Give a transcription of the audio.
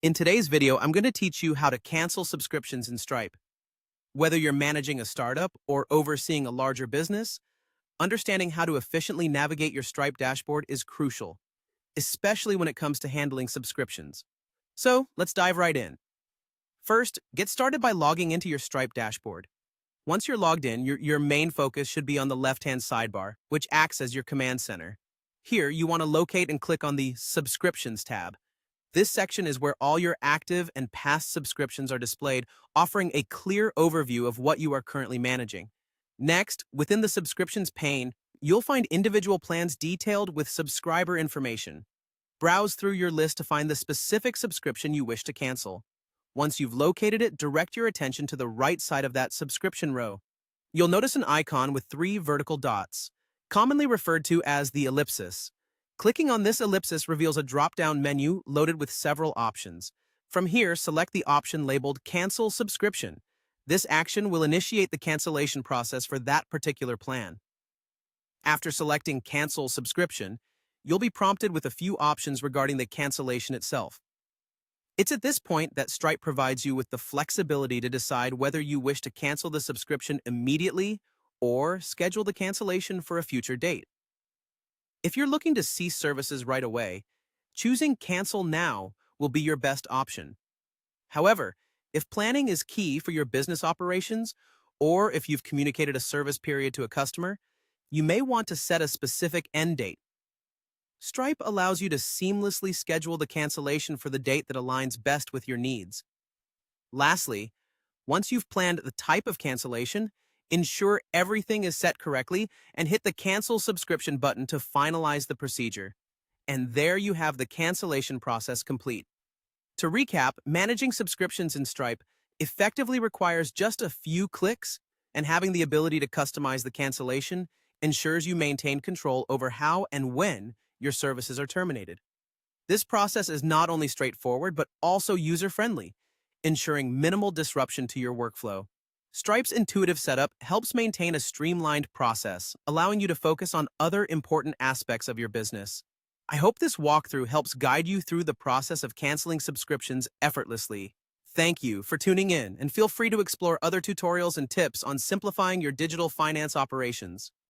In today's video, I'm going to teach you how to cancel subscriptions in Stripe. Whether you're managing a startup or overseeing a larger business, understanding how to efficiently navigate your Stripe dashboard is crucial, especially when it comes to handling subscriptions. So let's dive right in. First, get started by logging into your Stripe dashboard. Once you're logged in, your main focus should be on the left-hand sidebar, which acts as your command center. Here, you want to locate and click on the Subscriptions tab. This section is where all your active and past subscriptions are displayed, offering a clear overview of what you are currently managing. Next, within the subscriptions pane, you'll find individual plans detailed with subscriber information. Browse through your list to find the specific subscription you wish to cancel. Once you've located it, direct your attention to the right side of that subscription row. You'll notice an icon with 3 vertical dots, commonly referred to as the ellipsis. Clicking on this ellipsis reveals a drop-down menu loaded with several options. From here, select the option labeled Cancel Subscription. This action will initiate the cancellation process for that particular plan. After selecting Cancel Subscription, you'll be prompted with a few options regarding the cancellation itself. It's at this point that Stripe provides you with the flexibility to decide whether you wish to cancel the subscription immediately or schedule the cancellation for a future date. If you're looking to cease services right away, choosing Cancel Now will be your best option. However, if planning is key for your business operations, or if you've communicated a service period to a customer, you may want to set a specific end date. Stripe allows you to seamlessly schedule the cancellation for the date that aligns best with your needs. Lastly, once you've planned the type of cancellation, ensure everything is set correctly and hit the Cancel Subscription button to finalize the procedure. And there you have the cancellation process complete. To recap, managing subscriptions in Stripe effectively requires just a few clicks, and having the ability to customize the cancellation ensures you maintain control over how and when your services are terminated. This process is not only straightforward but also user-friendly, ensuring minimal disruption to your workflow. Stripe's intuitive setup helps maintain a streamlined process, allowing you to focus on other important aspects of your business. I hope this walkthrough helps guide you through the process of canceling subscriptions effortlessly. Thank you for tuning in, and feel free to explore other tutorials and tips on simplifying your digital finance operations.